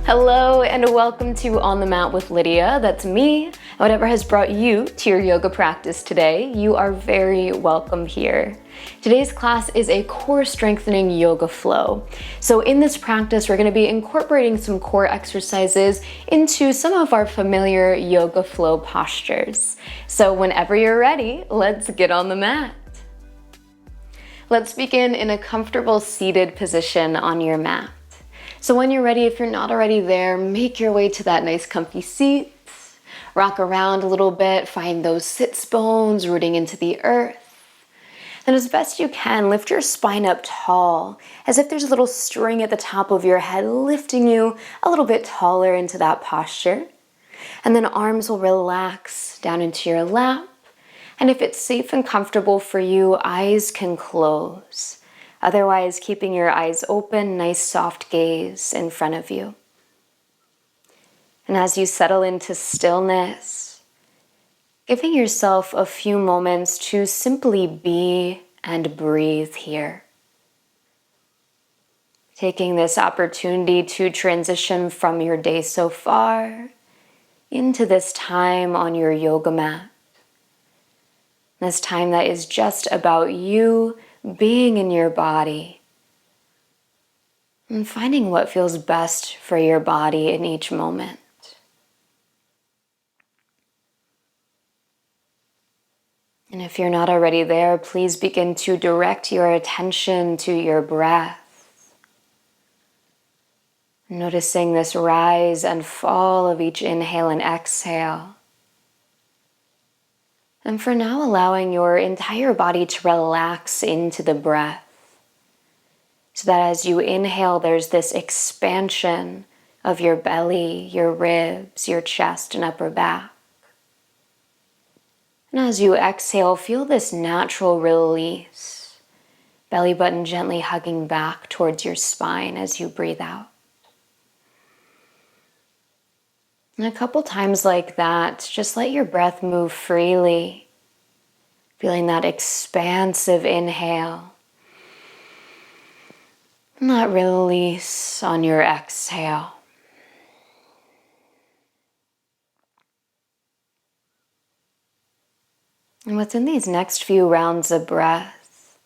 Hello and welcome to On the Mat with Lydia. That's me. Whatever has brought you to your yoga practice today, you are very welcome here. Today's class is a core strengthening yoga flow. So in this practice, we're going to be incorporating some core exercises into some of our familiar yoga flow postures. So whenever you're ready, let's get on the mat. Let's begin in a comfortable seated position on your mat. So when you're ready, if you're not already there, make your way to that nice comfy seat. Rock around a little bit, find those sits bones rooting into the earth. Then as best you can, lift your spine up tall, as if there's a little string at the top of your head, lifting you a little bit taller into that posture. And then arms will relax down into your lap. And if it's safe and comfortable for you, eyes can close. Otherwise, keeping your eyes open, nice soft gaze in front of you. And as you settle into stillness, giving yourself a few moments to simply be and breathe here. Taking this opportunity to transition from your day so far into this time on your yoga mat. This time that is just about you being in your body and finding what feels best for your body in each moment. And if you're not already there, please begin to direct your attention to your breath. Noticing this rise and fall of each inhale and exhale. And for now, allowing your entire body to relax into the breath. So that as you inhale, there's this expansion of your belly, your ribs, your chest, and upper back. And as you exhale, feel this natural release. Belly button gently hugging back towards your spine as you breathe out. And a couple times like that, just let your breath move freely, feeling that expansive inhale, and that release on your exhale. And within these next few rounds of breath,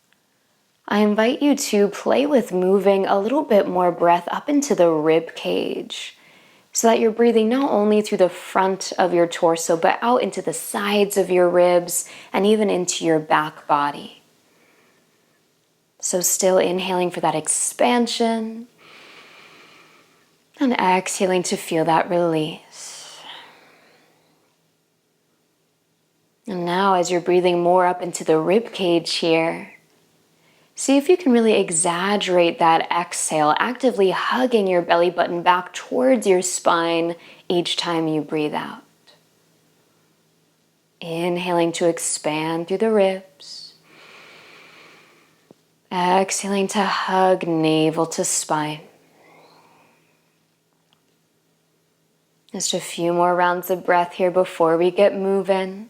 I invite you to play with moving a little bit more breath up into the rib cage, so that you're breathing not only through the front of your torso, but out into the sides of your ribs and even into your back body. So still inhaling for that expansion and exhaling to feel that release. And now as you're breathing more up into the rib cage here, see if you can really exaggerate that exhale, actively hugging your belly button back towards your spine each time you breathe out. Inhaling to expand through the ribs. Exhaling to hug navel to spine. Just a few more rounds of breath here before we get moving.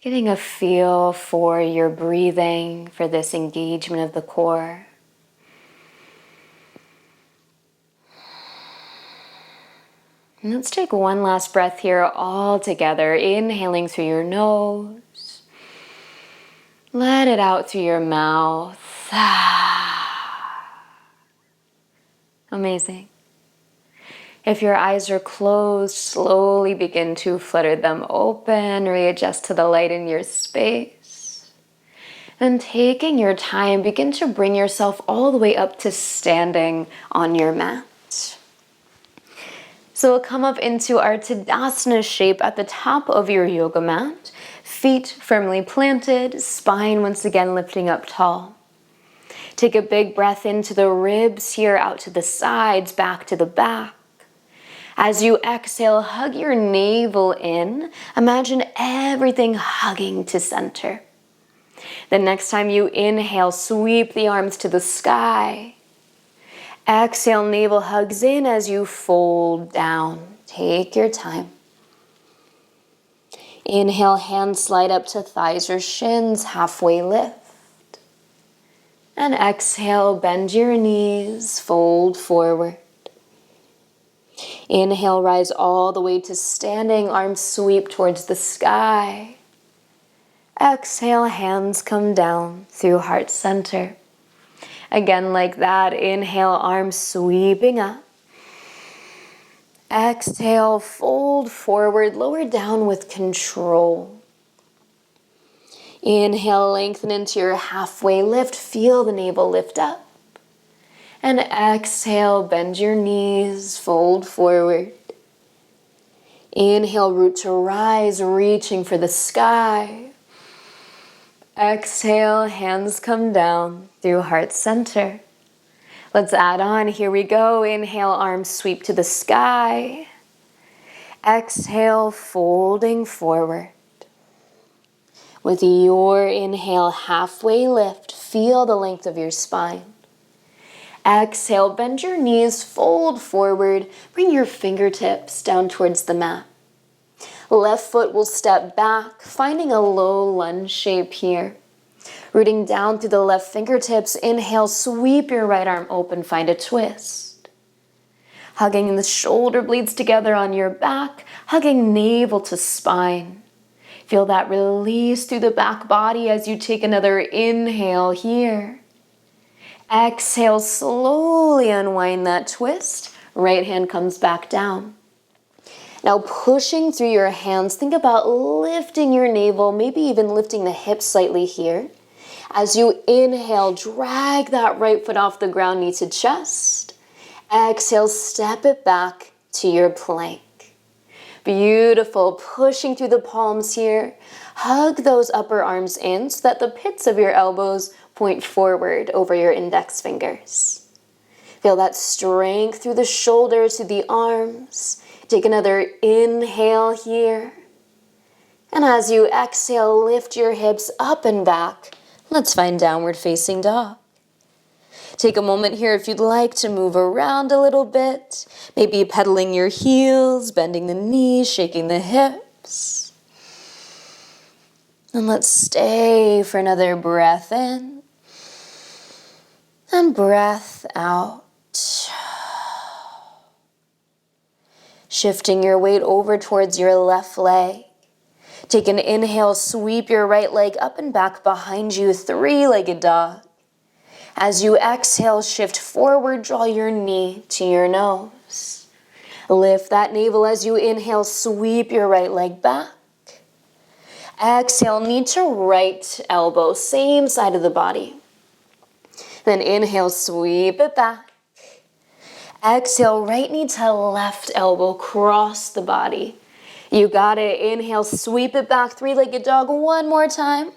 Getting a feel for your breathing, for this engagement of the core. And let's take one last breath here all together, inhaling through your nose. Let it out through your mouth. Amazing. If your eyes are closed, slowly begin to flutter them open, readjust to the light in your space. And taking your time, begin to bring yourself all the way up to standing on your mat. So we'll come up into our Tadasana shape at the top of your yoga mat. Feet firmly planted, spine once again lifting up tall. Take a big breath into the ribs here, out to the sides, back to the back. As you exhale, hug your navel in. Imagine everything hugging to center. The next time you inhale, sweep the arms to the sky. Exhale, navel hugs in as you fold down. Take your time. Inhale, hands slide up to thighs or shins, halfway lift. And exhale, bend your knees, fold forward. Inhale, rise all the way to standing, arms sweep towards the sky. Exhale, hands come down through heart center. Again, like that, inhale, arms sweeping up. Exhale, fold forward, lower down with control. Inhale, lengthen into your halfway lift, feel the navel lift up. And exhale, bend your knees, fold forward. Inhale, root to rise, reaching for the sky. Exhale, hands come down through heart center. Let's add on, here we go. Inhale, arms sweep to the sky. Exhale, folding forward. With your inhale, halfway lift, feel the length of your spine. Exhale, bend your knees, fold forward, bring your fingertips down towards the mat. Left foot will step back, finding a low lunge shape here. Rooting down through the left fingertips, inhale, sweep your right arm open, find a twist. Hugging the shoulder blades together on your back, hugging navel to spine. Feel that release through the back body as you take another inhale here. Exhale, slowly unwind that twist. Right hand comes back down. Now pushing through your hands, think about lifting your navel, maybe even lifting the hips slightly here. As you inhale, drag that right foot off the ground, knee to chest. Exhale, step it back to your plank. Beautiful, pushing through the palms here. Hug those upper arms in so that the pits of your elbows point forward over your index fingers. Feel that strength through the shoulders to the arms. Take another inhale here. And as you exhale, lift your hips up and back. Let's find downward facing dog. Take a moment here if you'd like to move around a little bit. Maybe pedaling your heels, bending the knees, shaking the hips. And let's stay for another breath in. And breath out. Shifting your weight over towards your left leg. Take an inhale, sweep your right leg up and back behind you, three-legged dog. As you exhale, shift forward, draw your knee to your nose. Lift that navel as you inhale, sweep your right leg back. Exhale, knee to right elbow, same side of the body. Then inhale, sweep it back. Exhale, right knee to left elbow, cross the body. You got it. Inhale, sweep it back, three-legged dog, one more time.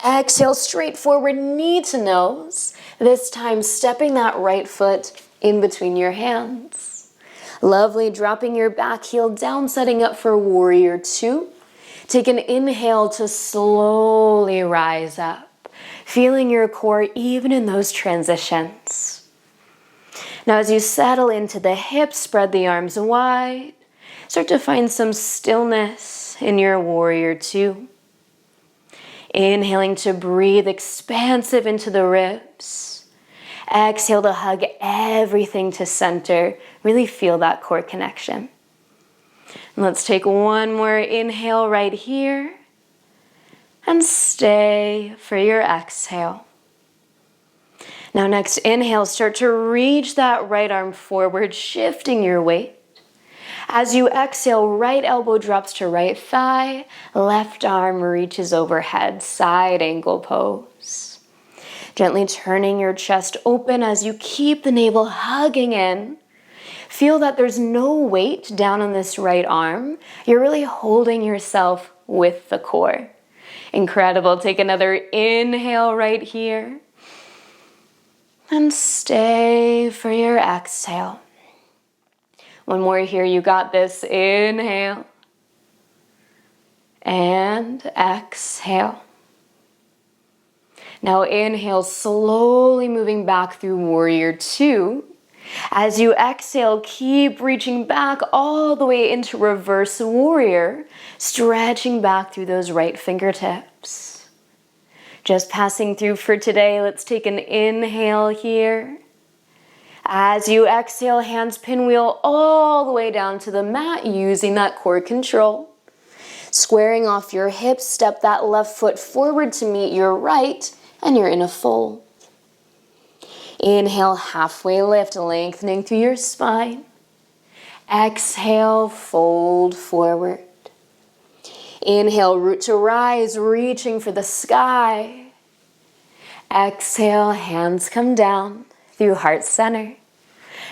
Exhale, straight forward, knee to nose. This time, stepping that right foot in between your hands. Lovely, dropping your back heel down, setting up for warrior two. Take an inhale to slowly rise up, feeling your core even in those transitions. Now, as you settle into the hips, spread the arms wide. Start to find some stillness in your warrior two. Inhaling to breathe expansive into the ribs. Exhale to hug everything to center. Really feel that core connection. And let's take one more inhale right here. And stay for your exhale. Now next inhale, start to reach that right arm forward, shifting your weight. As you exhale, right elbow drops to right thigh, left arm reaches overhead, side angle pose. Gently turning your chest open as you keep the navel hugging in. Feel that there's no weight down on this right arm. You're really holding yourself with the core. Incredible. Take another inhale right here. And stay for your exhale. One more here, you got this. Inhale. And exhale. Now inhale, slowly moving back through warrior two. As you exhale, keep reaching back all the way into reverse warrior, stretching back through those right fingertips. Just passing through for today, let's take an inhale here. As you exhale, hands pinwheel all the way down to the mat using that core control. Squaring off your hips, step that left foot forward to meet your right, and you're in a fold. Inhale, halfway lift, lengthening through your spine. Exhale, fold forward. Inhale, root to rise, reaching for the sky. Exhale, hands come down through heart center.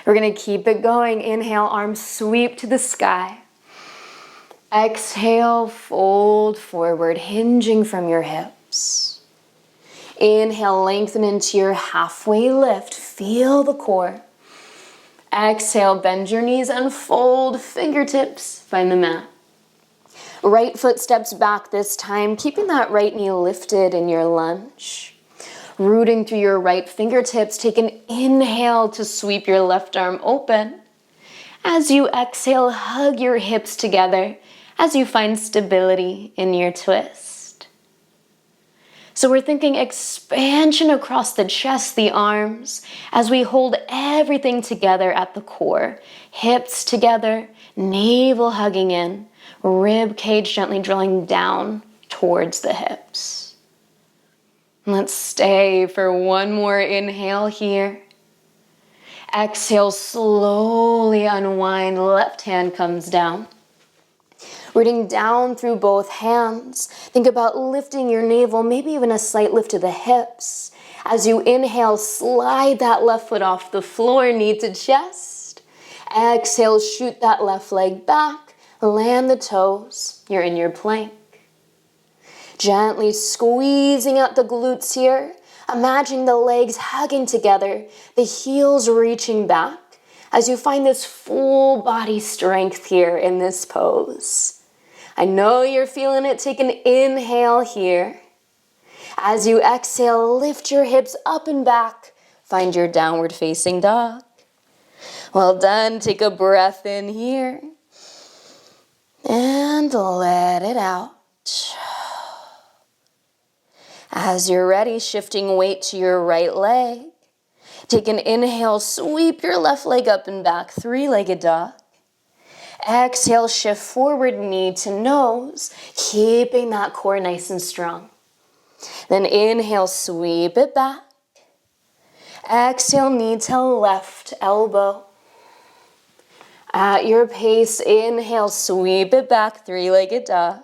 We're going to keep it going. Inhale, arms sweep to the sky. Exhale, fold forward, hinging from your hips. Inhale, lengthen into your halfway lift. Feel the core. Exhale, bend your knees and fold fingertips. Find the mat. Right foot steps back this time, keeping that right knee lifted in your lunge. Rooting through your right fingertips, take an inhale to sweep your left arm open. As you exhale, hug your hips together as you find stability in your twist. So we're thinking expansion across the chest, the arms, as we hold everything together at the core. Hips together, navel hugging in, rib cage gently drawing down towards the hips. Let's stay for one more inhale here. Exhale, slowly unwind, left hand comes down. Rooting down through both hands. Think about lifting your navel, maybe even a slight lift to the hips. As you inhale, slide that left foot off the floor, knee to chest. Exhale, shoot that left leg back, land the toes. You're in your plank. Gently squeezing out the glutes here. Imagine the legs hugging together, the heels reaching back as you find this full body strength here in this pose. I know you're feeling it. Take an inhale here. As you exhale, lift your hips up and back. Find your downward facing dog. Well done. Take a breath in here and let it out. As you're ready, shifting weight to your right leg. Take an inhale, sweep your left leg up and back, three-legged dog. Exhale, shift forward, knee to nose, keeping that core nice and strong. Then inhale, sweep it back. Exhale, knee to left elbow. At your pace, inhale, sweep it back, three-legged dog.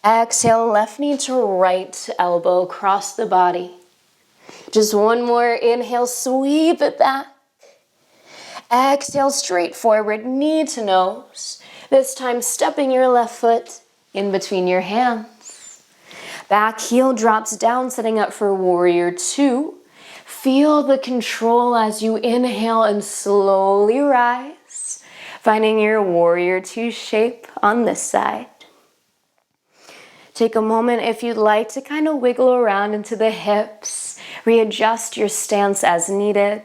Exhale, left knee to right elbow, cross the body. Just one more inhale, sweep it back. Exhale, straight forward, knee to nose. This time, stepping your left foot in between your hands. Back heel drops down, setting up for warrior two. Feel the control as you inhale and slowly rise, finding your warrior two shape on this side. Take a moment if you'd like to kind of wiggle around into the hips, readjust your stance as needed,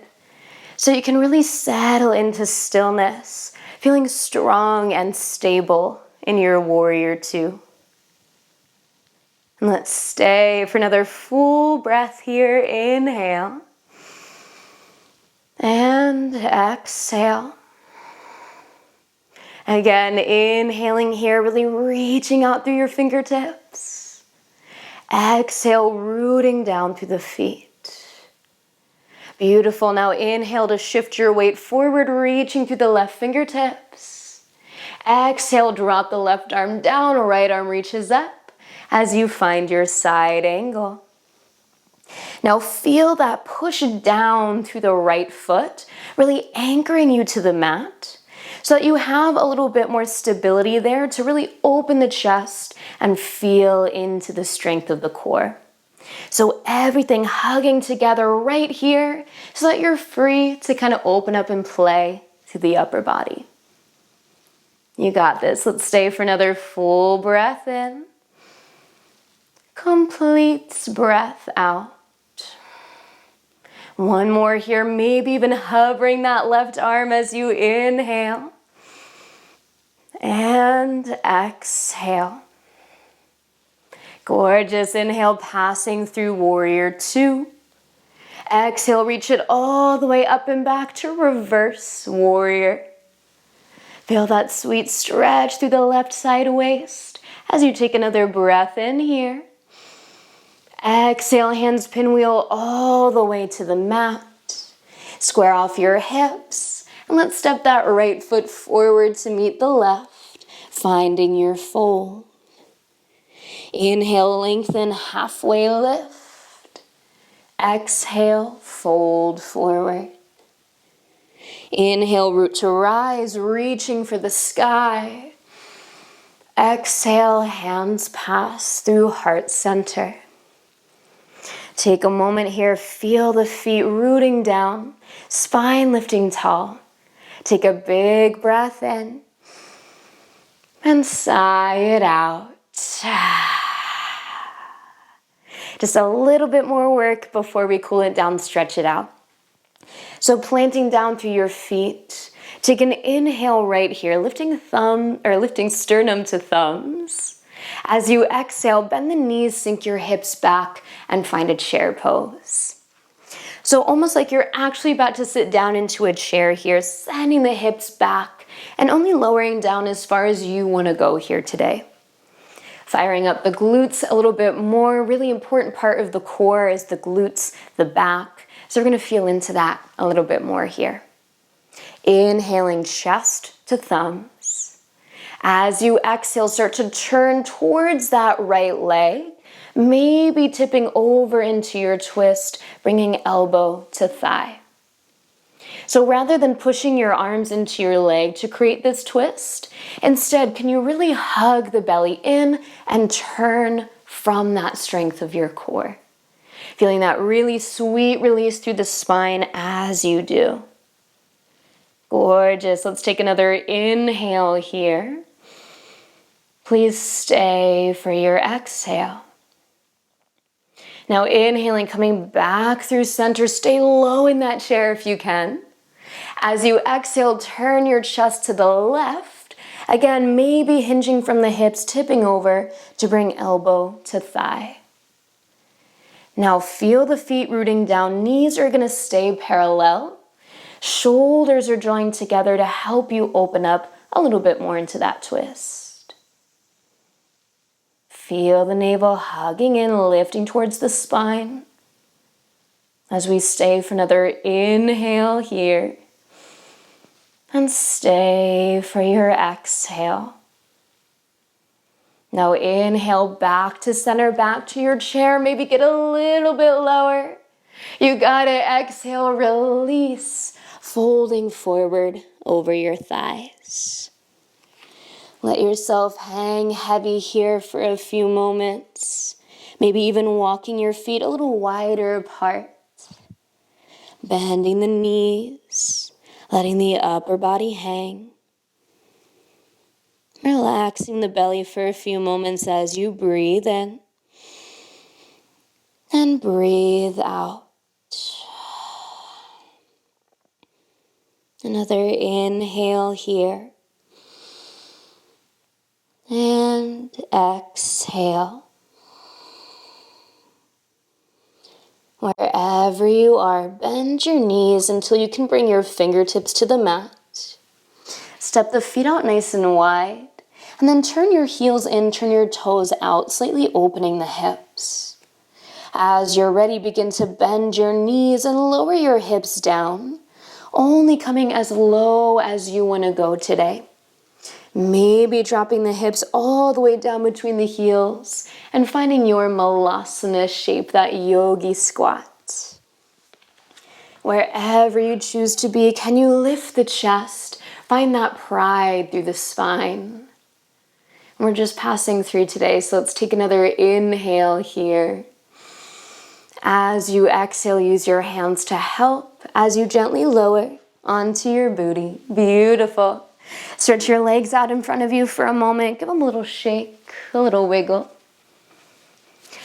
so you can really settle into stillness, feeling strong and stable in your warrior two. And let's stay for another full breath here. Inhale and exhale. Again, inhaling here, really reaching out through your fingertips. Exhale, rooting down through the feet. Beautiful. Now inhale to shift your weight forward, reaching through the left fingertips. Exhale, drop the left arm down, right arm reaches up as you find your side angle. Now feel that push down through the right foot, really anchoring you to the mat, so that you have a little bit more stability there to really open the chest and feel into the strength of the core. So everything hugging together right here so that you're free to kind of open up and play to the upper body. You got this. Let's stay for another full breath in. Complete breath out. One more here, maybe even hovering that left arm as you inhale. And exhale. Gorgeous. Inhale, passing through warrior two. Exhale, reach it all the way up and back to reverse warrior. Feel that sweet stretch through the left side waist as you take another breath in here. Exhale, hands pinwheel all the way to the mat. Square off your hips, and let's step that right foot forward to meet the left, finding your fold. Inhale, lengthen, halfway lift. Exhale, fold forward. Inhale, root to rise, reaching for the sky. Exhale, hands pass through heart center. Take a moment here, feel the feet rooting down, spine lifting tall. Take a big breath in and sigh it out. Just a little bit more work before we cool it down, stretch it out. So planting down through your feet, take an inhale right here, lifting sternum to thumbs. As you exhale, bend the knees, sink your hips back, and find a chair pose. So almost like you're actually about to sit down into a chair here, sending the hips back and only lowering down as far as you want to go here today. Firing up the glutes a little bit more. Really important part of the core is the glutes, the back. So we're going to feel into that a little bit more here. Inhaling chest to thumbs. As you exhale, start to turn towards that right leg, maybe tipping over into your twist, bringing elbow to thigh. So rather than pushing your arms into your leg to create this twist, instead, can you really hug the belly in and turn from that strength of your core? Feeling that really sweet release through the spine as you do. Gorgeous. Let's take another inhale here. Please stay for your exhale. Now inhaling, coming back through center. Stay low in that chair if you can. As you exhale, turn your chest to the left. Again, maybe hinging from the hips, tipping over to bring elbow to thigh. Now feel the feet rooting down. Knees are going to stay parallel. Shoulders are joined together to help you open up a little bit more into that twist. Feel the navel hugging in, lifting towards the spine. As we stay for another inhale here. And stay for your exhale. Now inhale back to center, back to your chair. Maybe get a little bit lower. You got it. Exhale, release. Folding forward over your thighs. Let yourself hang heavy here for a few moments. Maybe even walking your feet a little wider apart. Bending the knees, letting the upper body hang. Relaxing the belly for a few moments as you breathe in and breathe out. Another inhale here. And exhale. Wherever you are, bend your knees until you can bring your fingertips to the mat. Step the feet out nice and wide. And then turn your heels in, turn your toes out, slightly opening the hips. As you're ready, begin to bend your knees and lower your hips down, only coming as low as you want to go today. Maybe dropping the hips all the way down between the heels and finding your malasana shape, that yogi squat. Wherever you choose to be, can you lift the chest? Find that pride through the spine. We're just passing through today, so let's take another inhale here. As you exhale, use your hands to help as you gently lower onto your booty. Beautiful. Stretch your legs out in front of you for a moment. Give them a little shake, a little wiggle.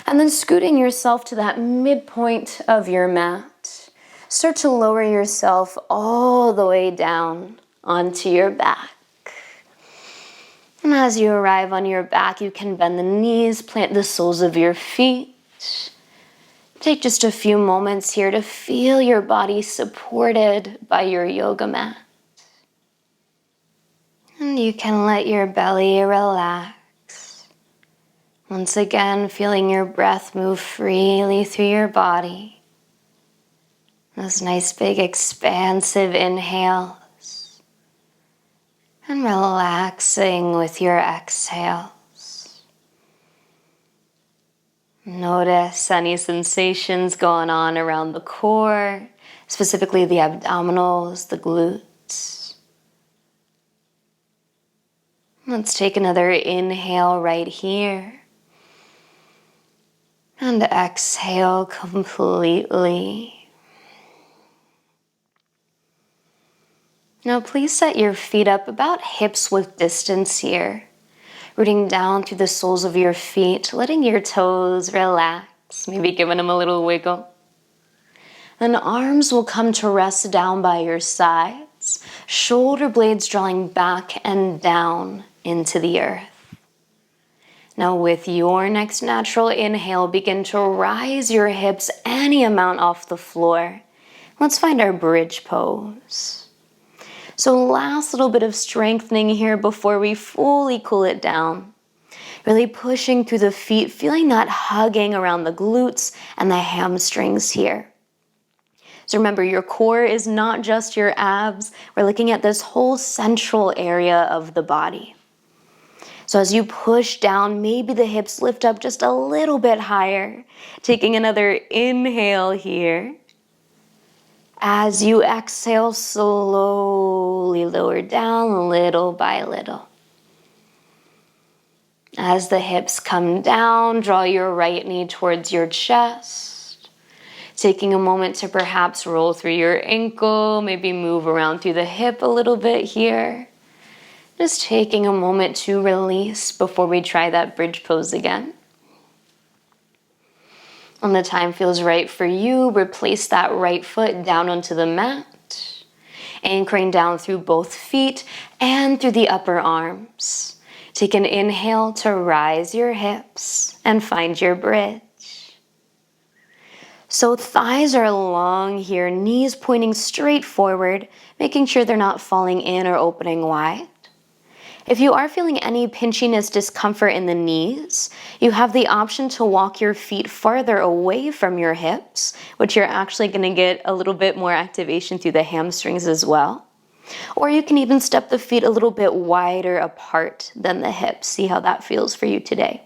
And then scooting yourself to that midpoint of your mat. Start to lower yourself all the way down onto your back. And as you arrive on your back, you can bend the knees, plant the soles of your feet. Take just a few moments here to feel your body supported by your yoga mat. And you can let your belly relax. Once again, feeling your breath move freely through your body. Those nice big expansive inhales. And relaxing with your exhales. Notice any sensations going on around the core, specifically the abdominals, the glutes. Let's take another inhale right here. And exhale completely. Now please set your feet up about hips width distance here. Rooting down through the soles of your feet, letting your toes relax, maybe giving them a little wiggle. Then arms will come to rest down by your sides, shoulder blades drawing back and down into the earth. Now with your next natural inhale, begin to rise your hips any amount off the floor. Let's find our bridge pose. So last little bit of strengthening here before we fully cool it down. Really pushing through the feet, feeling that hugging around the glutes and the hamstrings here. So remember, your core is not just your abs. We're looking at this whole central area of the body. So as you push down, maybe the hips lift up just a little bit higher. Taking another inhale here. As you exhale, slowly lower down little by little. As the hips come down, draw your right knee towards your chest. Taking a moment to perhaps roll through your ankle, maybe move around through the hip a little bit here. Just taking a moment to release before we try that bridge pose again. When the time feels right for you, replace that right foot down onto the mat, anchoring down through both feet and through the upper arms. Take an inhale to rise your hips and find your bridge. So thighs are long here, knees pointing straight forward, making sure they're not falling in or opening wide. If you are feeling any pinchiness, discomfort in the knees, you have the option to walk your feet farther away from your hips, which you're actually going to get a little bit more activation through the hamstrings as well. Or you can even step the feet a little bit wider apart than the hips. See how that feels for you today.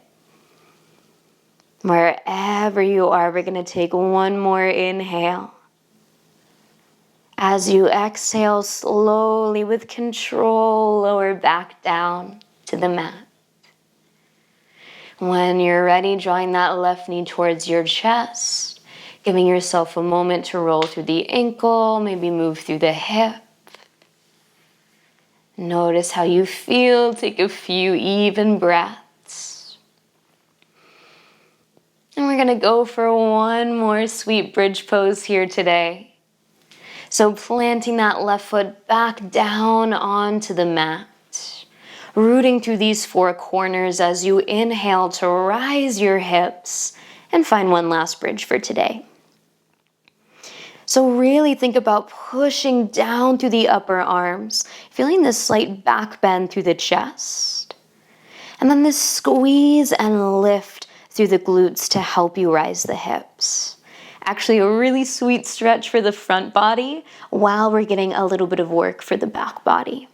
Wherever you are, we're going to take one more inhale. As you exhale, slowly with control, lower back down to the mat. When you're ready, drawing that left knee towards your chest, giving yourself a moment to roll through the ankle, maybe move through the hip. Notice how you feel. Take a few even breaths. And we're going to go for one more sweet bridge pose here today. So planting that left foot back down onto the mat, rooting through these four corners as you inhale to rise your hips and find one last bridge for today. So really think about pushing down through the upper arms, feeling this slight back bend through the chest, and then this squeeze and lift through the glutes to help you rise the hips. Actually, a really sweet stretch for the front body while we're getting a little bit of work for the back body.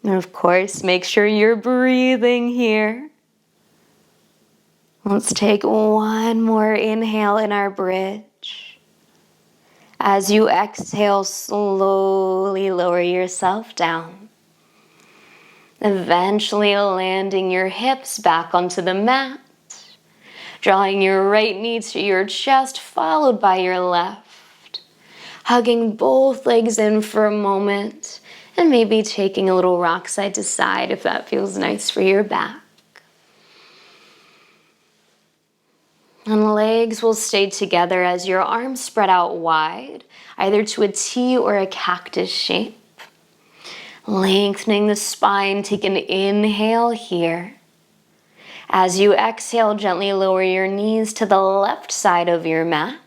And of course, make sure you're breathing here. Let's take one more inhale in our bridge. As you exhale, slowly lower yourself down. Eventually landing your hips back onto the mat. Drawing your right knee to your chest, followed by your left. Hugging both legs in for a moment, and maybe taking a little rock side to side if that feels nice for your back. And legs will stay together as your arms spread out wide, either to a T or a cactus shape. Lengthening the spine, take an inhale here. As you exhale, gently lower your knees to the left side of your mat.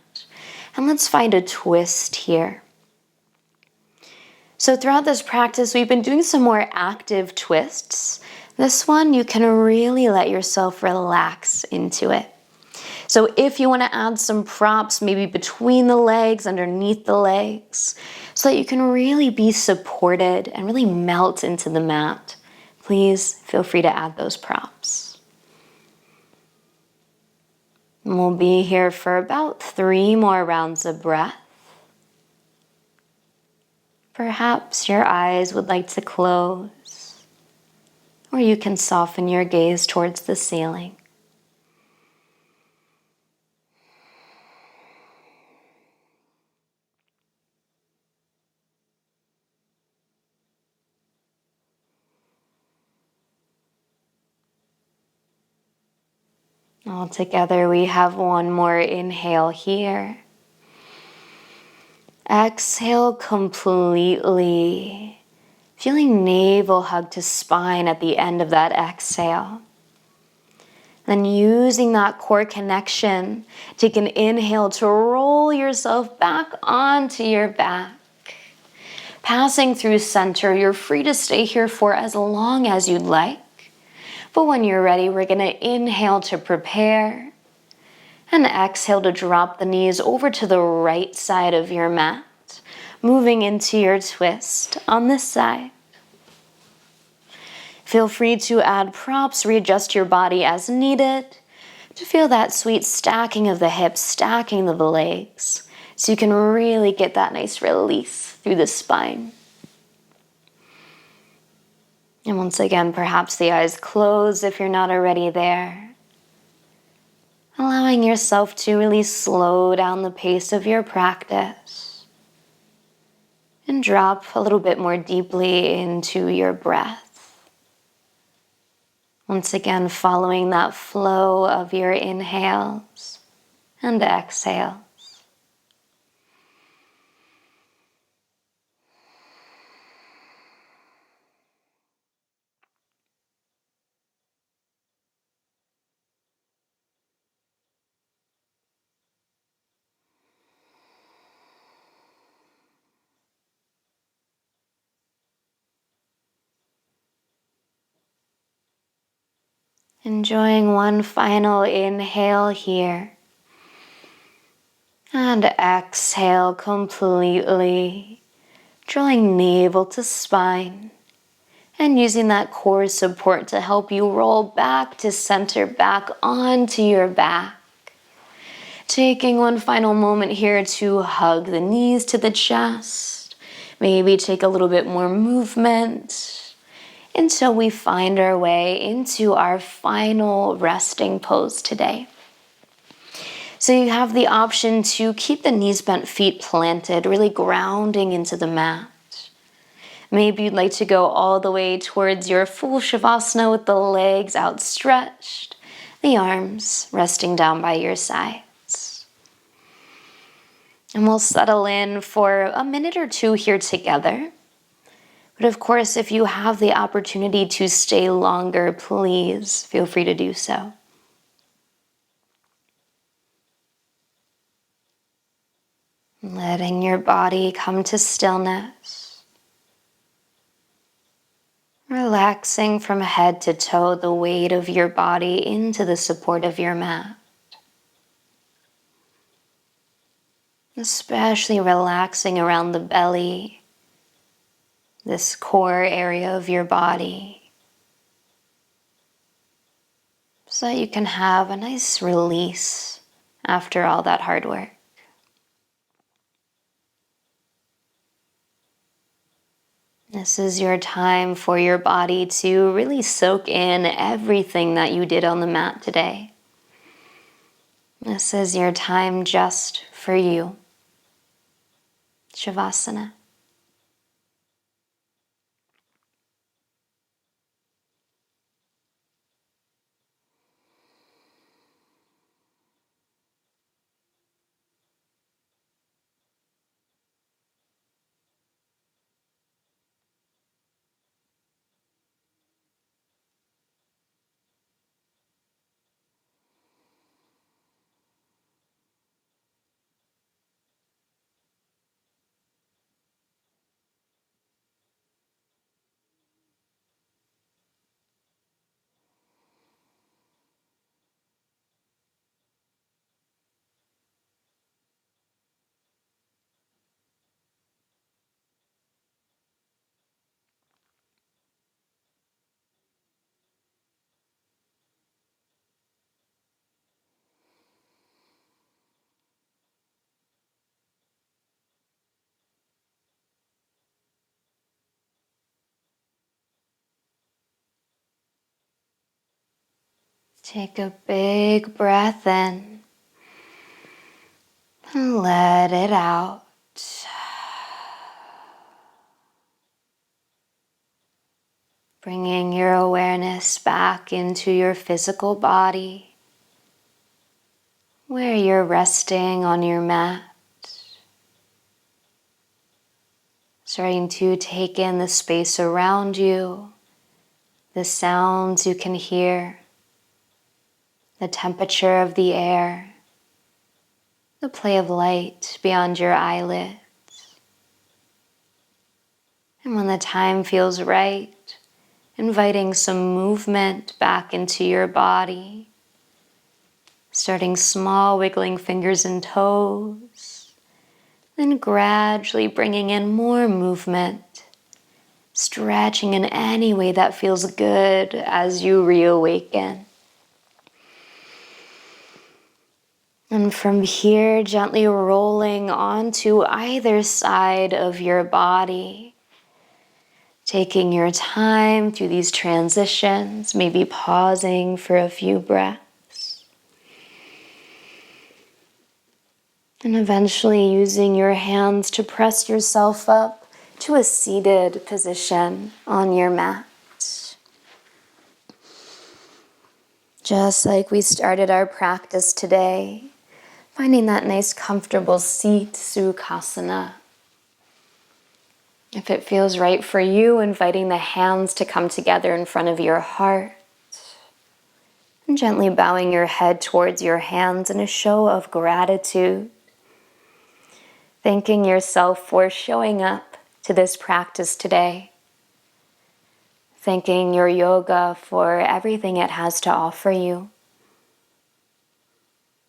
And let's find a twist here. So throughout this practice, we've been doing some more active twists. This one, you can really let yourself relax into it. So if you want to add some props, maybe between the legs, underneath the legs, so that you can really be supported and really melt into the mat, please feel free to add those props. And we'll be here for about 3 more rounds of breath. Perhaps your eyes would like to close, or you can soften your gaze towards the ceiling. All together, we have one more inhale here. Exhale completely, feeling navel hug to spine at the end of that exhale. Then using that core connection, take an inhale to roll yourself back onto your back. Passing through center, you're free to stay here for as long as you'd like. But when you're ready, we're going to inhale to prepare and exhale to drop the knees over to the right side of your mat, moving into your twist on this side. Feel free to add props, readjust your body as needed to feel that sweet stacking of the hips, stacking of the legs, so you can really get that nice release through the spine. And once again, perhaps the eyes close if you're not already there. Allowing yourself to really slow down the pace of your practice and drop a little bit more deeply into your breath. Once again, following that flow of your inhales and exhales. Enjoying one final inhale here. And exhale completely, drawing navel to spine and using that core support to help you roll back to center, back onto your back. Taking one final moment here to hug the knees to the chest. Maybe take a little bit more movement until we find our way into our final resting pose today. So you have the option to keep the knees bent, feet planted, really grounding into the mat. Maybe you'd like to go all the way towards your full Shavasana with the legs outstretched, the arms resting down by your sides. And we'll settle in for a minute or two here together. But of course, if you have the opportunity to stay longer, please feel free to do so. Letting your body come to stillness. Relaxing from head to toe the weight of your body into the support of your mat. Especially relaxing around the belly, this core area of your body, so that you can have a nice release after all that hard work. This is your time for your body to really soak in everything that you did on the mat today. This is your time just for you. Shavasana. Take a big breath in and let it out. Bringing your awareness back into your physical body, where you're resting on your mat. Starting to take in the space around you, the sounds you can hear, the temperature of the air, the play of light beyond your eyelids. And when the time feels right, inviting some movement back into your body, starting small, wiggling fingers and toes, then gradually bringing in more movement, stretching in any way that feels good as you reawaken. And from here, gently rolling onto either side of your body, taking your time through these transitions, maybe pausing for a few breaths. And eventually using your hands to press yourself up to a seated position on your mat. Just like we started our practice today, finding that nice comfortable seat, Sukhasana. If it feels right for you, inviting the hands to come together in front of your heart. And gently bowing your head towards your hands in a show of gratitude. Thanking yourself for showing up to this practice today. Thanking your yoga for everything it has to offer you.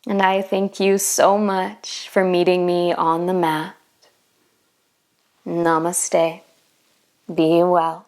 And I thank you so much for meeting me on the mat. Namaste. Be well.